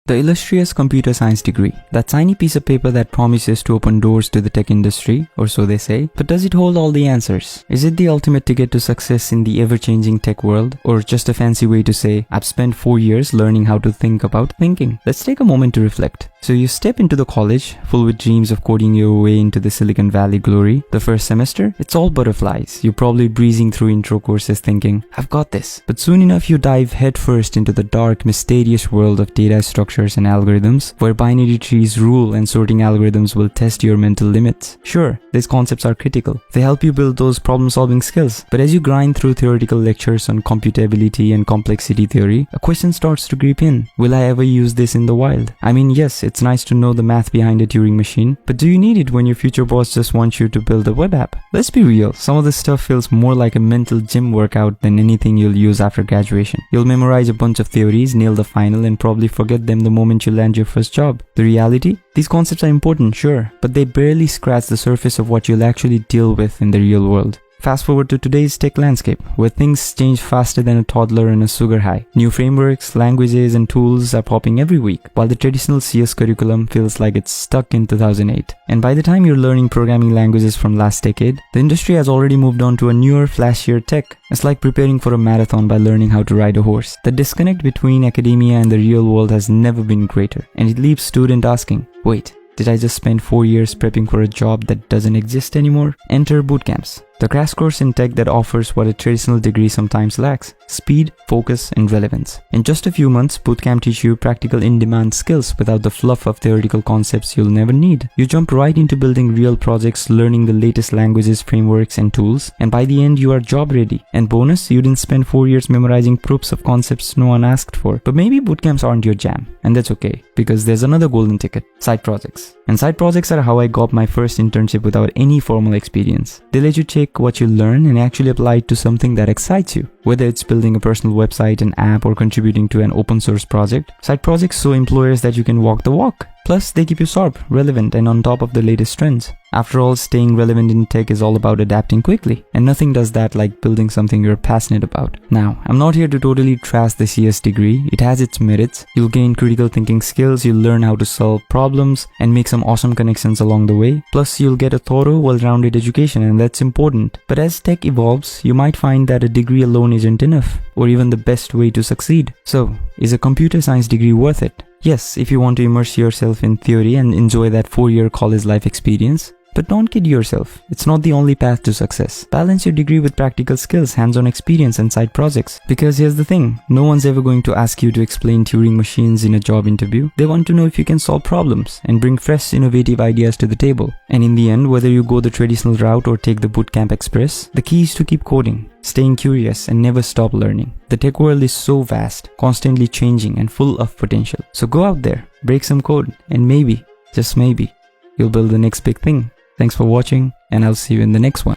The illustrious computer science degree, that tiny piece of paper that promises to open doors to the tech industry, or so they say, but does it hold all the answers? Is it the ultimate ticket to success in the ever-changing tech world, or just a fancy way to say, I've spent 4 years learning how to think about thinking? Let's take a moment to reflect. So you step into the college, full with dreams of coding your way into the Silicon Valley glory. The first semester, it's all butterflies. You're probably breezing through intro courses thinking, I've got this. But soon enough you dive headfirst into the dark, mysterious world of data structures and algorithms, where binary trees rule and sorting algorithms will test your mental limits. Sure, these concepts are critical. They help you build those problem-solving skills. But as you grind through theoretical lectures on computability and complexity theory, a question starts to creep in. Will I ever use this in the wild? I mean, yes, it's nice to know the math behind a Turing machine, but do you need it when your future boss just wants you to build a web app? Let's be real, some of this stuff feels more like a mental gym workout than anything you'll use after graduation. You'll memorize a bunch of theories, nail the final, and probably forget them the moment you land your first job. The reality? These concepts are important, sure, but they barely scratch the surface of what you'll actually deal with in the real world. Fast forward to today's tech landscape, where things change faster than a toddler in a sugar high. New frameworks, languages, and tools are popping every week, while the traditional CS curriculum feels like it's stuck in 2008. And by the time you're learning programming languages from last decade, the industry has already moved on to a newer, flashier tech. It's like preparing for a marathon by learning how to ride a horse. The disconnect between academia and the real world has never been greater, and it leaves students asking, wait, did I just spend 4 years prepping for a job that doesn't exist anymore? Enter bootcamps, the crash course in tech that offers what a traditional degree sometimes lacks: speed, focus, and relevance. In just a few months, bootcamp teach you practical in-demand skills without the fluff of theoretical concepts you'll never need. You jump right into building real projects, learning the latest languages, frameworks, and tools, and by the end you are job ready. And bonus, you didn't spend 4 years memorizing proofs of concepts no one asked for. But maybe bootcamps aren't your jam, and that's okay, because there's another golden ticket: side projects. And side projects are how I got my first internship without any formal experience. They let you take what you learn and actually apply it to something that excites you. Whether it's building a personal website, an app, or contributing to an open source project, side projects show employers that you can walk the walk. Plus, they keep you sharp, relevant, and on top of the latest trends. After all, staying relevant in tech is all about adapting quickly, and nothing does that like building something you're passionate about. Now, I'm not here to totally trash the CS degree. It has its merits. You'll gain critical thinking skills, you'll learn how to solve problems, and make some awesome connections along the way. Plus, you'll get a thorough, well-rounded education, and that's important. But as tech evolves, you might find that a degree alone isn't enough, or even the best way to succeed. So, is a computer science degree worth it? Yes, if you want to immerse yourself in theory and enjoy that 4-year college life experience. But don't kid yourself, it's not the only path to success. Balance your degree with practical skills, hands-on experience, and side projects. Because here's the thing, no one's ever going to ask you to explain Turing machines in a job interview. They want to know if you can solve problems and bring fresh, innovative ideas to the table. And in the end, whether you go the traditional route or take the bootcamp express, the key is to keep coding, staying curious, and never stop learning. The tech world is so vast, constantly changing, and full of potential. So go out there, break some code, and maybe, just maybe, you'll build the next big thing. Thanks for watching, and I'll see you in the next one.